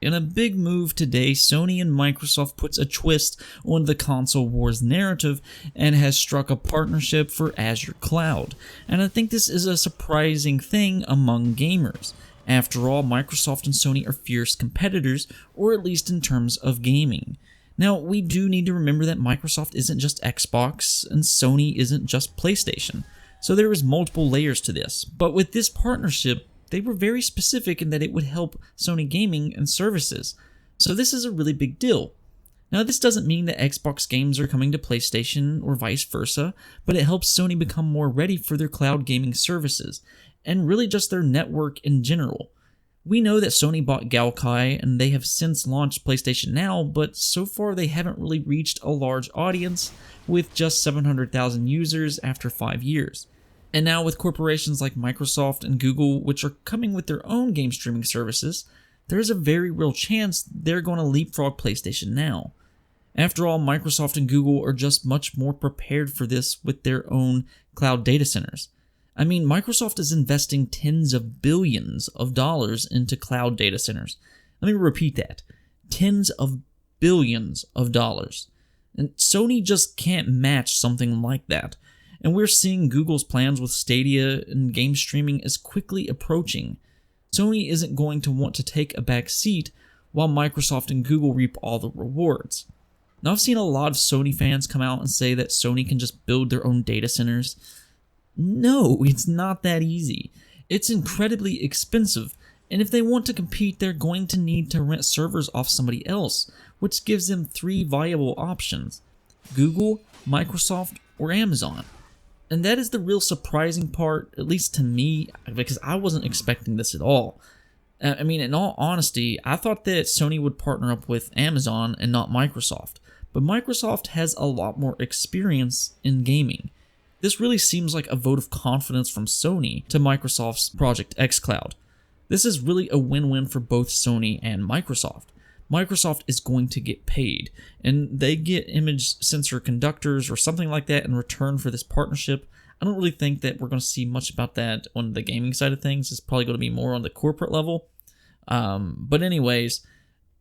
In a big move today, Sony and Microsoft puts a twist on the console wars narrative and has struck a partnership for Azure Cloud. And I think this is a surprising thing among gamers. After all, Microsoft and Sony are fierce competitors, or at least in terms of gaming. Now, we do need to remember that Microsoft isn't just Xbox and Sony isn't just PlayStation. So there is multiple layers to this. But with this partnership, they were very specific in that it would help Sony gaming and services. So this is a really big deal. Now, this doesn't mean that Xbox games are coming to PlayStation or vice versa, but it helps Sony become more ready for their cloud gaming services, and really just their network in general. We know that Sony bought Gaukai and they have since launched PlayStation Now, but so far they haven't really reached a large audience with just 700,000 users after 5 years. And now with corporations like Microsoft and Google, which are coming with their own game streaming services, there's a very real chance they're going to leapfrog PlayStation Now. After all, Microsoft and Google are just much more prepared for this with their own cloud data centers. I mean, Microsoft is investing tens of billions of dollars into cloud data centers. Let me repeat that. Tens of billions of dollars. And Sony just can't match something like that. And we're seeing Google's plans with Stadia and game streaming is quickly approaching. Sony isn't going to want to take a back seat while Microsoft and Google reap all the rewards. Now, I've seen a lot of Sony fans come out and say that Sony can just build their own data centers. No, it's not that easy. It's incredibly expensive, and if they want to compete, they're going to need to rent servers off somebody else, which gives them 3 viable options: Google, Microsoft, or Amazon. And that is the real surprising part, at least to me, because I wasn't expecting this at all. I mean, in all honesty, I thought that Sony would partner up with Amazon and not Microsoft. But Microsoft has a lot more experience in gaming. This really seems like a vote of confidence from Sony to Microsoft's Project xCloud. This is really a win-win for both Sony and Microsoft. Microsoft is going to get paid, and they get image sensor conductors or something like that in return for this partnership. I don't really think that we're going to see much about that on the gaming side of things. It's probably going to be more on the corporate level. But anyways,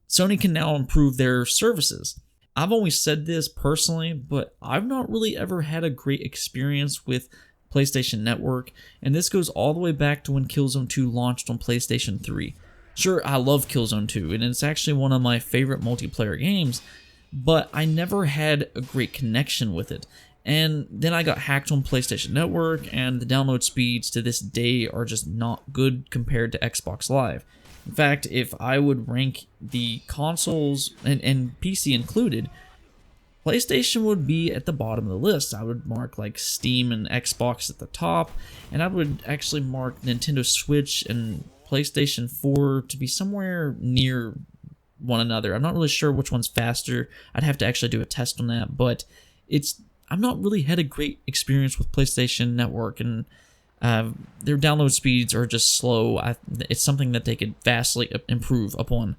Sony can now improve their services. I've always said this personally, but I've not really ever had a great experience with PlayStation Network, and this goes all the way back to when Killzone 2 launched on PlayStation 3. Sure, I love Killzone 2, and it's actually one of my favorite multiplayer games, but I never had a great connection with it. And then I got hacked on PlayStation Network, and the download speeds to this day are just not good compared to Xbox Live. In fact, if I would rank the consoles, and PC included, PlayStation would be at the bottom of the list. I would mark like Steam and Xbox at the top, and I would actually mark Nintendo Switch and PlayStation 4 to be somewhere near one another. I'm not really sure which one's faster. I'd have to actually do a test on that, but I've not really had a great experience with PlayStation Network, and their download speeds are just slow. It's something that they could vastly improve upon.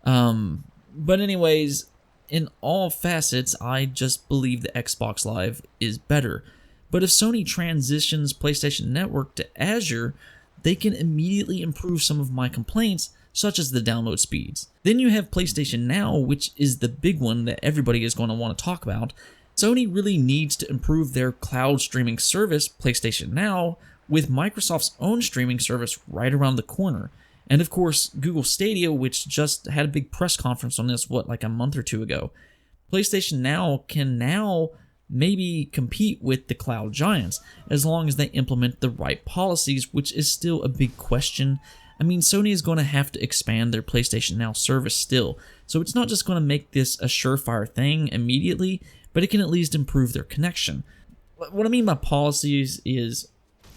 But anyways, in all facets, I just believe the Xbox Live is better. But if Sony transitions PlayStation Network to Azure, they can immediately improve some of my complaints, such as the download speeds. Then you have PlayStation Now, which is the big one that everybody is going to want to talk about. Sony really needs to improve their cloud streaming service, PlayStation Now, with Microsoft's own streaming service right around the corner. And of course, Google Stadia, which just had a big press conference on this, like a month or two ago. PlayStation Now can now maybe compete with the cloud giants, as long as they implement the right policies, which is still a big question. I mean, Sony is going to have to expand their PlayStation Now service still, so it's not just going to make this a surefire thing immediately, but it can at least improve their connection. What I mean by policies is,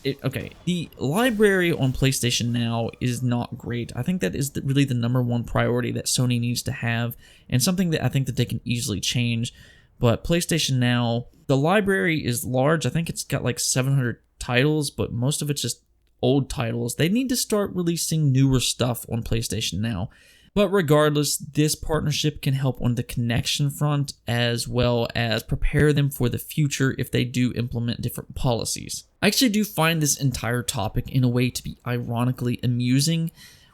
the library on PlayStation Now is not great. I think that is really the number one priority that Sony needs to have, and something that I think that they can easily change. But PlayStation Now, the library is large. I think it's got like 700 titles, but most of it's just old titles. They need to start releasing newer stuff on PlayStation Now. But regardless, this partnership can help on the connection front as well as prepare them for the future if they do implement different policies. I actually do find this entire topic in a way to be ironically amusing.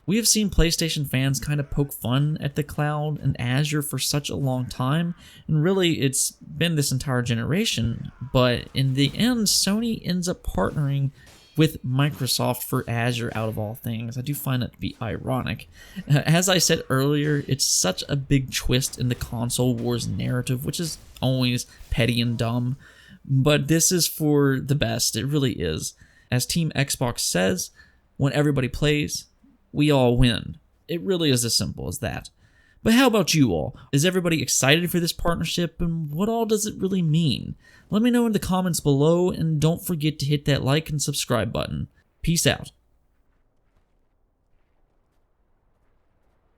We have seen PlayStation fans kind of poke fun at the cloud and Azure for such a long time, and really it's been this entire generation, but in the end, Sony ends up partnering with Microsoft for Azure out of all things. I do find that to be ironic. As I said earlier, it's such a big twist in the console wars narrative, which is always petty and dumb, but this is for the best, it really is. As Team Xbox says, when everybody plays, we all win. It really is as simple as that. But how about you all? Is everybody excited for this partnership, and what all does it really mean? Let me know in the comments below, and don't forget to hit that like and subscribe button. Peace out.